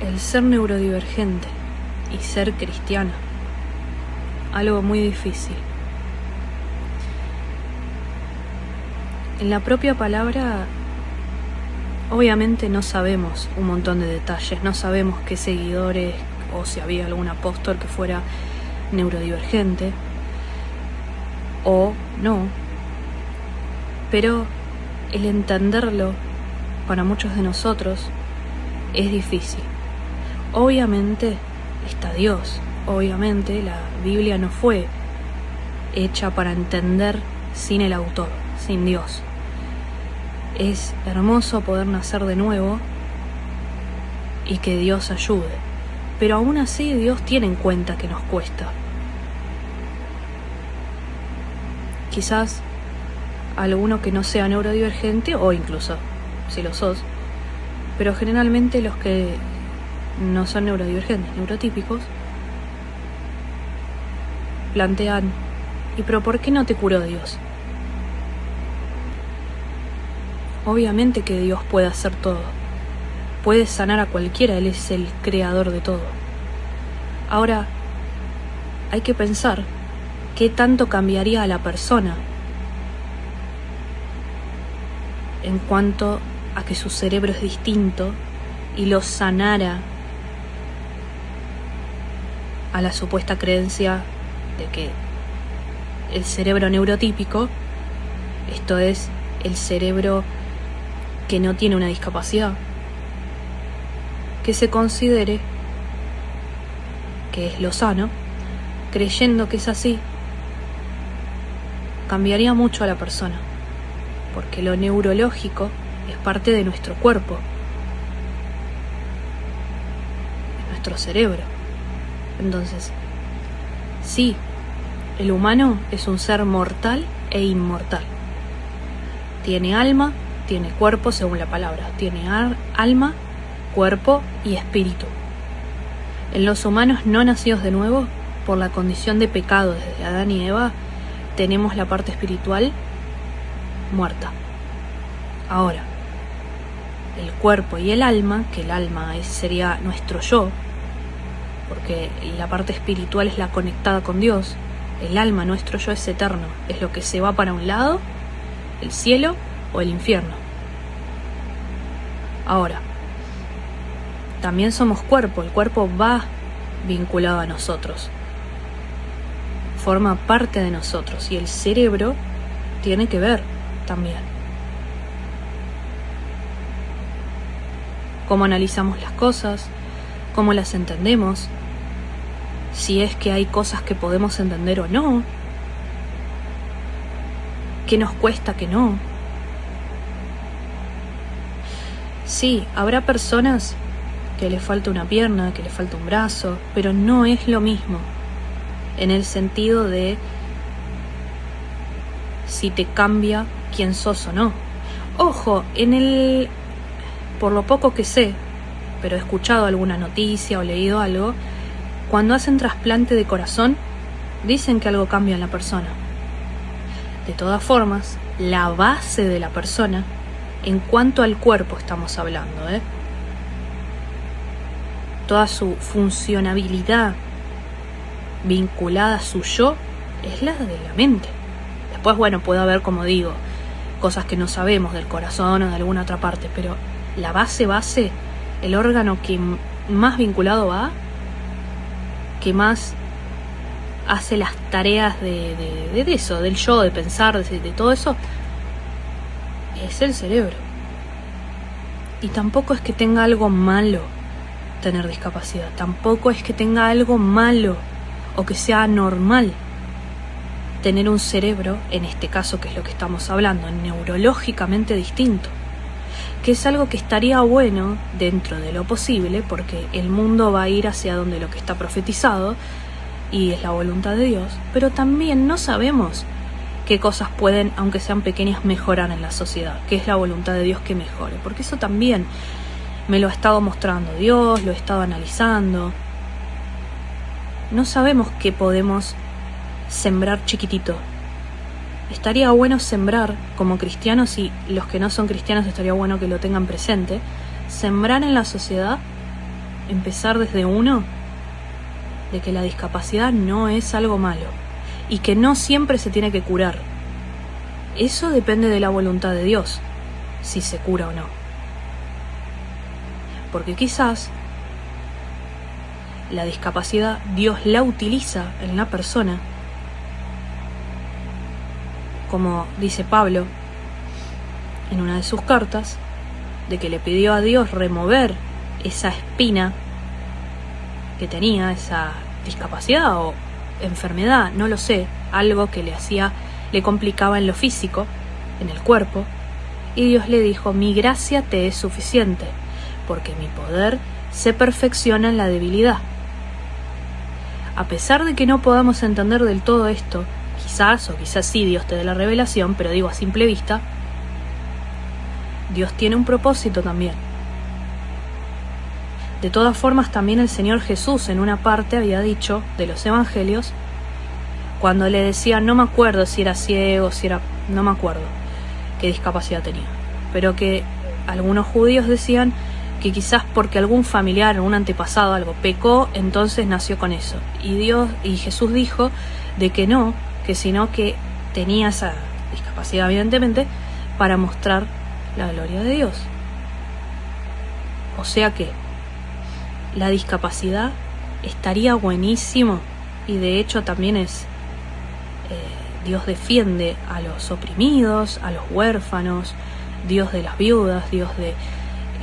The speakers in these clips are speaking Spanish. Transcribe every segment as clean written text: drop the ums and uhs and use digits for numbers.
el ser neurodivergente y ser cristiana. Algo muy difícil. En la propia palabra, obviamente no sabemos un montón de detalles, no sabemos qué seguidores o si había algún apóstol que fuera neurodivergente o no, pero el entenderlo para muchos de nosotros es difícil. Obviamente está Dios, obviamente la Biblia no fue hecha para entender sin el autor, sin Dios. Es hermoso poder nacer de nuevo y que Dios ayude, pero aún así Dios tiene en cuenta que nos cuesta. Quizás alguno que no sea neurodivergente, o incluso si lo sos, pero generalmente los que no son neurodivergentes, neurotípicos, plantean: ¿y pero por qué no te curó Dios? Obviamente que Dios puede hacer todo, puede sanar a cualquiera, Él es el creador de todo. Ahora, hay que pensar qué tanto cambiaría a la persona en cuanto a que su cerebro es distinto y lo sanara a la supuesta creencia de que el cerebro neurotípico, esto es, el cerebro que no tiene una discapacidad, que se considere que es lo sano, creyendo que es así, cambiaría mucho a la persona, porque lo neurológico es parte de nuestro cuerpo, de nuestro cerebro. Entonces, sí, el humano es un ser mortal e inmortal. Tiene alma, tiene cuerpo según la palabra, tiene alma, cuerpo y espíritu. En los humanos no nacidos de nuevo, por la condición de pecado desde Adán y Eva, tenemos la parte espiritual muerta. Ahora, el cuerpo y el alma, que el alma sería nuestro yo, porque la parte espiritual es la conectada con Dios, el alma, nuestro yo, es eterno, es lo que se va para un lado, el cielo o el infierno. Ahora, también somos cuerpo, el cuerpo va vinculado a nosotros, forma parte de nosotros, y el cerebro tiene que ver también. Cómo analizamos las cosas, cómo las entendemos, si es que hay cosas que podemos entender o no, qué nos cuesta que no. Sí, habrá personas que le falta una pierna, que le falta un brazo, pero no es lo mismo, en el sentido de si te cambia quién sos o no. Ojo, por lo poco que sé, pero he escuchado alguna noticia o leído algo, cuando hacen trasplante de corazón, dicen que algo cambia en la persona. De todas formas, la base de la persona, en cuanto al cuerpo estamos hablando, toda su funcionabilidad vinculada a su yo, es la de la mente. Después, bueno, puede haber, como digo, cosas que no sabemos del corazón o de alguna otra parte, pero la base, el órgano que más vinculado va, que más hace las tareas de eso, del yo, de pensar, de todo eso, es el cerebro. Y tampoco es que tenga algo malo tener discapacidad, tampoco es que tenga algo malo o que sea anormal tener un cerebro, en este caso que es lo que estamos hablando, neurológicamente distinto, que es algo que estaría bueno dentro de lo posible, porque el mundo va a ir hacia donde lo que está profetizado y es la voluntad de Dios, pero también no sabemos qué cosas pueden, aunque sean pequeñas, mejorar en la sociedad, que es la voluntad de Dios que mejore, porque eso también me lo ha estado mostrando Dios, lo he estado analizando. No sabemos qué podemos sembrar chiquitito. Estaría bueno sembrar como cristianos, y los que no son cristianos estaría bueno que lo tengan presente, sembrar en la sociedad empezar desde uno, de que la discapacidad no es algo malo y que no siempre se tiene que curar. Eso depende de la voluntad de Dios, si se cura o no. Porque quizás la discapacidad Dios la utiliza en la persona, como dice Pablo en una de sus cartas, de que le pidió a Dios remover esa espina que tenía, esa discapacidad o enfermedad, no lo sé, algo que le complicaba en lo físico, en el cuerpo, y Dios le dijo: mi gracia te es suficiente, porque mi poder se perfecciona en la debilidad. A pesar de que no podamos entender del todo esto, quizás sí Dios te dé la revelación, pero digo a simple vista, Dios tiene un propósito también. De todas formas, también el Señor Jesús en una parte había dicho de los evangelios, cuando le decían, no me acuerdo si era ciego, no me acuerdo qué discapacidad tenía, pero que algunos judíos decían que quizás porque algún familiar, algún antepasado, algo pecó, entonces nació con eso. Y Jesús dijo de que no, que sino que tenía esa discapacidad evidentemente para mostrar la gloria de Dios. O sea que la discapacidad estaría buenísimo, y de hecho también Dios defiende a los oprimidos, a los huérfanos, Dios de las viudas, Dios de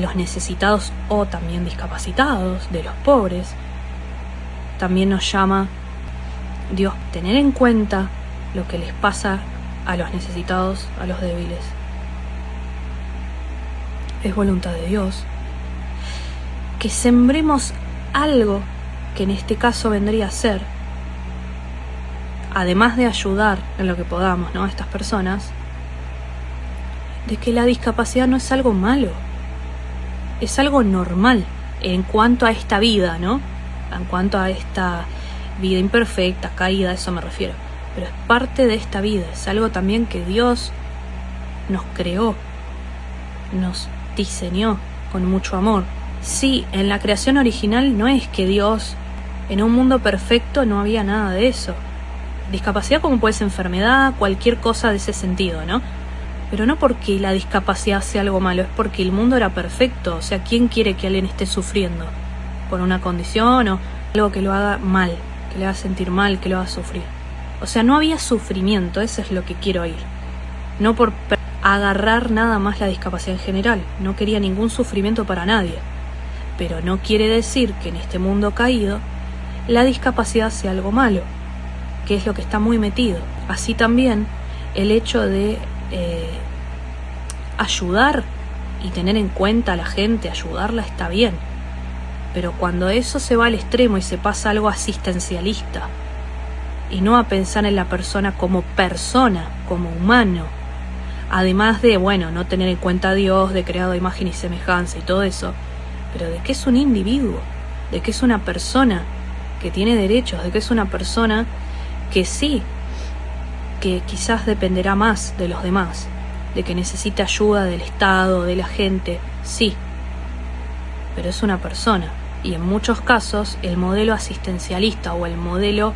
los necesitados o también discapacitados, de los pobres. También nos llama Dios a tener en cuenta lo que les pasa a los necesitados, a los débiles. Es voluntad de Dios que sembremos algo que en este caso vendría a ser, además de ayudar en lo que podamos, ¿no?, a estas personas, de que la discapacidad no es algo malo, es algo normal en cuanto a esta vida, ¿no? En cuanto a esta vida imperfecta, caída, a eso me refiero. Pero es parte de esta vida, es algo también que Dios nos creó, nos diseñó con mucho amor. Sí, en la creación original no es que Dios, en un mundo perfecto no había nada de eso. Discapacidad como puede ser enfermedad, cualquier cosa de ese sentido, ¿no? Pero no porque la discapacidad sea algo malo, es porque el mundo era perfecto. O sea, ¿quién quiere que alguien esté sufriendo por una condición o algo que lo haga mal, que le haga sentir mal, que lo haga sufrir? O sea, no había sufrimiento, eso es lo que quiero oír. No por agarrar nada más la discapacidad en general, no quería ningún sufrimiento para nadie. Pero no quiere decir que en este mundo caído la discapacidad sea algo malo, que es lo que está muy metido. Así también el hecho de ayudar y tener en cuenta a la gente, ayudarla está bien, pero cuando eso se va al extremo y se pasa a algo asistencialista y no a pensar en la persona, como humano, además de, bueno, no tener en cuenta a Dios, de creado a imagen y semejanza y todo eso, pero de que es un individuo, de que es una persona que tiene derechos, de que es una persona que sí, que quizás dependerá más de los demás, de que necesita ayuda del Estado, de la gente, sí, pero es una persona. Y en muchos casos el modelo asistencialista o el modelo,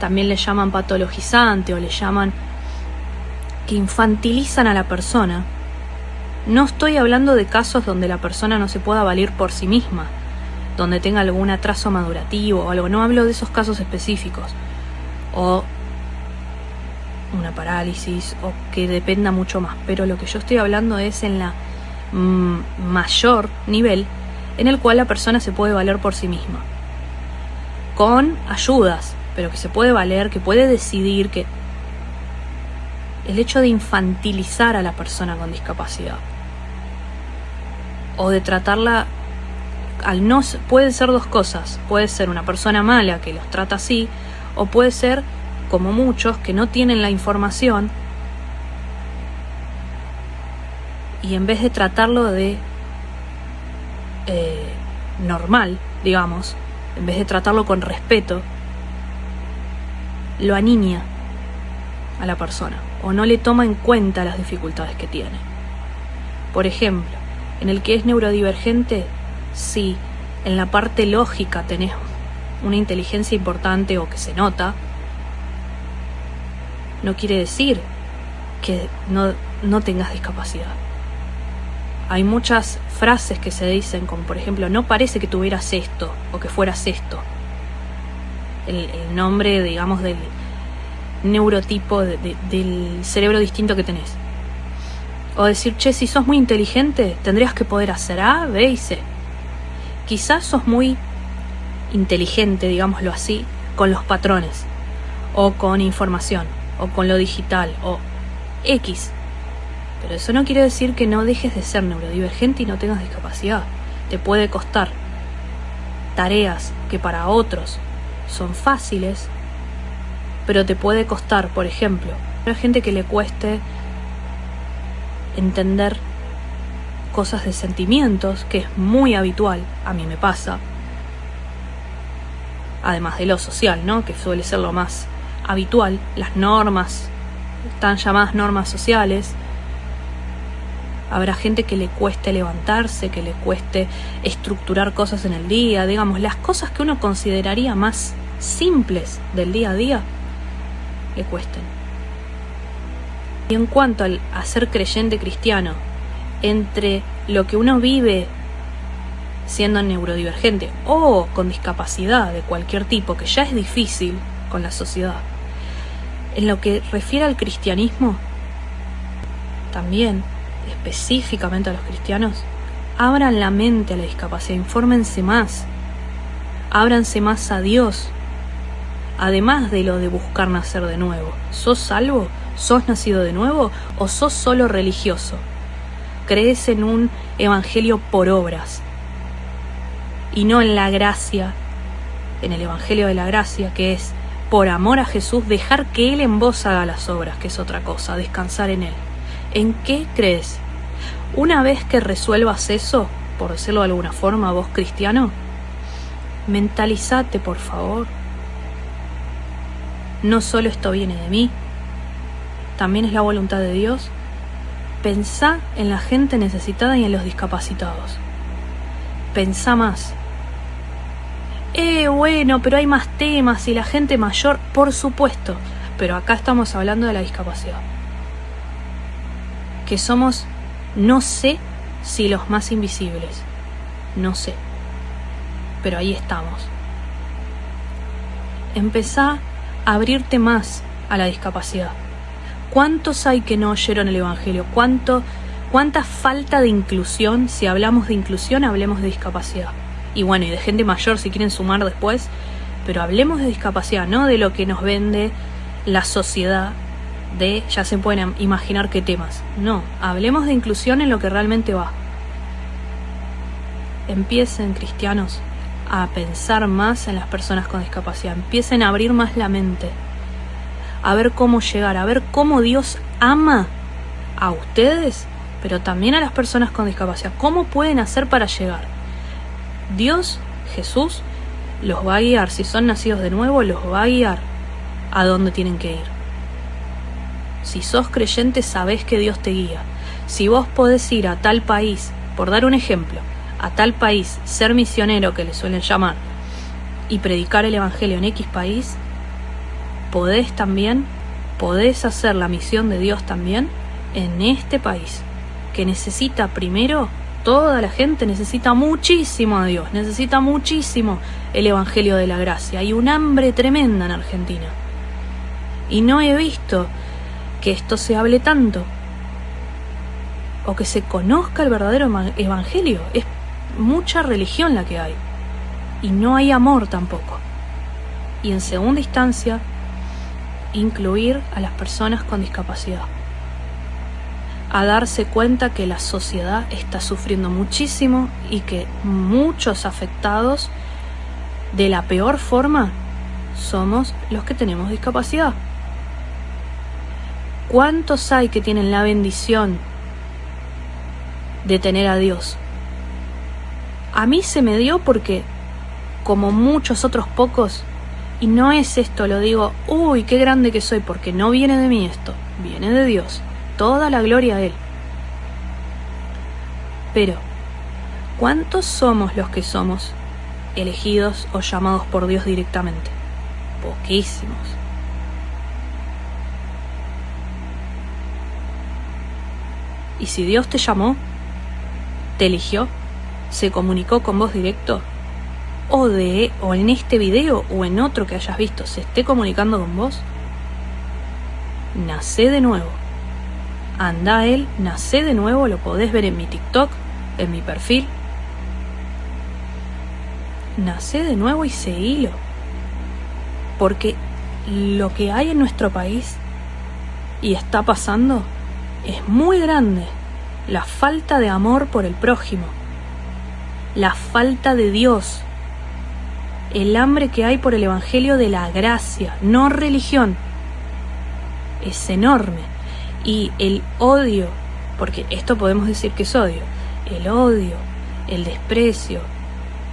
también le llaman patologizante o le llaman que infantilizan a la persona. No estoy hablando de casos donde la persona no se pueda valer por sí misma, donde tenga algún atraso madurativo o algo, no hablo de esos casos específicos, o una parálisis, o que dependa mucho más, pero lo que yo estoy hablando es en la mayor nivel en el cual la persona se puede valer por sí misma, con ayudas, pero que se puede valer, que puede decidir, que el hecho de infantilizar a la persona con discapacidad o de tratarla pueden ser dos cosas. Puede ser una persona mala que los trata así, o puede ser como muchos que no tienen la información y en vez de tratarlo de normal, digamos, en vez de tratarlo con respeto, lo aniña a la persona o no le toma en cuenta las dificultades que tiene. Por ejemplo, en el que es neurodivergente, sí, en la parte lógica tenés una inteligencia importante o que se nota, no quiere decir que no tengas discapacidad. Hay muchas frases que se dicen, como por ejemplo, no parece que tuvieras esto o que fueras esto. El nombre, digamos, del neurotipo, del cerebro distinto que tenés. O decir, che, si sos muy inteligente, tendrías que poder hacer A, B y C. Quizás sos muy inteligente, digámoslo así, con los patrones, o con información, o con lo digital, o X. Pero eso no quiere decir que no dejes de ser neurodivergente y no tengas discapacidad. Te puede costar tareas que para otros son fáciles, pero te puede costar, por ejemplo, hay gente que le cueste entender cosas de sentimientos, que es muy habitual, a mí me pasa, además de lo social, ¿no?, que suele ser lo más habitual, las normas, tan llamadas normas sociales. Habrá gente que le cueste levantarse, que le cueste estructurar cosas en el día, digamos, las cosas que uno consideraría más simples del día a día, le cuesten. Y en cuanto a ser creyente cristiano, entre lo que uno vive siendo neurodivergente o con discapacidad de cualquier tipo, que ya es difícil con la sociedad, en lo que refiere al cristianismo, también específicamente a los cristianos, abran la mente a la discapacidad, infórmense más, ábranse más a Dios, además de lo de buscar nacer de nuevo. ¿Sos salvo? ¿Sos nacido de nuevo? ¿O sos solo religioso? ¿Crees en un evangelio por obras y no en la gracia, en el evangelio de la gracia, que es por amor a Jesús dejar que Él en vos haga las obras, que es otra cosa, descansar en Él? ¿En qué crees? Una vez que resuelvas eso, por decirlo de alguna forma, vos cristiano, mentalizate, por favor. No solo esto viene de mí, también es la voluntad de Dios. Pensá en la gente necesitada y en los discapacitados. Pensá más. Bueno, pero hay más temas y la gente mayor, por supuesto, pero acá estamos hablando de la discapacidad. Que somos, no sé si los más invisibles, no sé, pero ahí estamos. Empezá a abrirte más a la discapacidad. ¿Cuántos hay que no oyeron el evangelio? ¿Cuánta falta de inclusión? Si hablamos de inclusión, hablemos de discapacidad. Y bueno, y de gente mayor si quieren sumar después, pero hablemos de discapacidad, no de lo que nos vende la sociedad, de ya se pueden imaginar qué temas. No, hablemos de inclusión en lo que realmente va. Empiecen, cristianos, a pensar más en las personas con discapacidad. Empiecen a abrir más la mente, a ver cómo llegar, a ver cómo Dios ama a ustedes, pero también a las personas con discapacidad. ¿Cómo pueden hacer para llegar? Dios, Jesús, los va a guiar. Si son nacidos de nuevo, los va a guiar a dónde tienen que ir. Si sos creyente, sabés que Dios te guía. Si vos podés ir a tal país, por dar un ejemplo, a tal país, ser misionero, que le suelen llamar, y predicar el evangelio en X país, podés hacer la misión de Dios también en este país, que necesita primero, toda la gente necesita muchísimo a Dios, necesita muchísimo el evangelio de la gracia. Hay un hambre tremenda en Argentina. Y no he visto que esto se hable tanto, o que se conozca el verdadero evangelio. Es mucha religión la que hay, y no hay amor tampoco. Y en segunda instancia, incluir a las personas con discapacidad, a darse cuenta que la sociedad está sufriendo muchísimo y que muchos afectados de la peor forma somos los que tenemos discapacidad. ¿Cuántos hay que tienen la bendición de tener a Dios? A mí se me dio porque, como muchos otros pocos, y no es esto, lo digo, uy, qué grande que soy, porque no viene de mí esto, viene de Dios. Toda la gloria a Él. Pero, ¿cuántos somos los que somos elegidos o llamados por Dios directamente. Poquísimos. Y si Dios te llamó, te eligió, se comunicó con vos directo, o en este video o en otro que hayas visto se esté comunicando con vos, nacé de nuevo. Anda a él, nacé de nuevo, lo podés ver en mi TikTok, en mi perfil. Nacé de nuevo y seguilo. Porque lo que hay en nuestro país y está pasando es muy grande. La falta de amor por el prójimo, la falta de Dios, el hambre que hay por el evangelio de la gracia, no religión, es enorme. Y el odio, porque esto podemos decir que es odio, el odio, el desprecio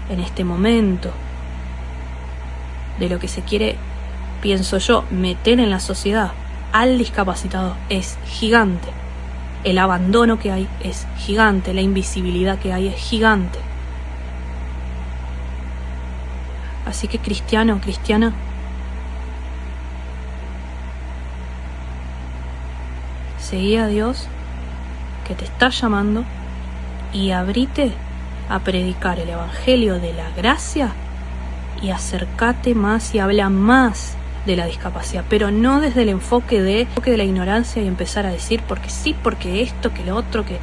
en este momento de lo que se quiere, pienso yo, meter en la sociedad al discapacitado es gigante. El abandono que hay es gigante, la invisibilidad que hay es gigante. Así que cristiano, cristiana, seguí a Dios que te está llamando y abrite a predicar el evangelio de la gracia y acércate más y habla más de la discapacidad, pero no desde el enfoque de la ignorancia y empezar a decir porque sí, porque esto, que lo otro, que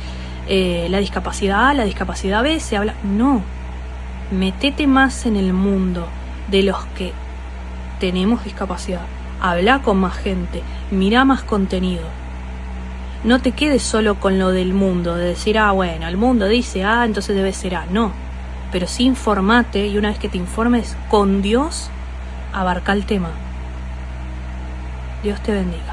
la discapacidad A, la discapacidad B, se habla. No, metete más en el mundo de los que tenemos discapacidad, habla con más gente, mira más contenido. No te quedes solo con lo del mundo, de decir, bueno, el mundo dice entonces debe ser A. No, pero sí informate, y una vez que te informes con Dios, abarca el tema. Dios te bendiga.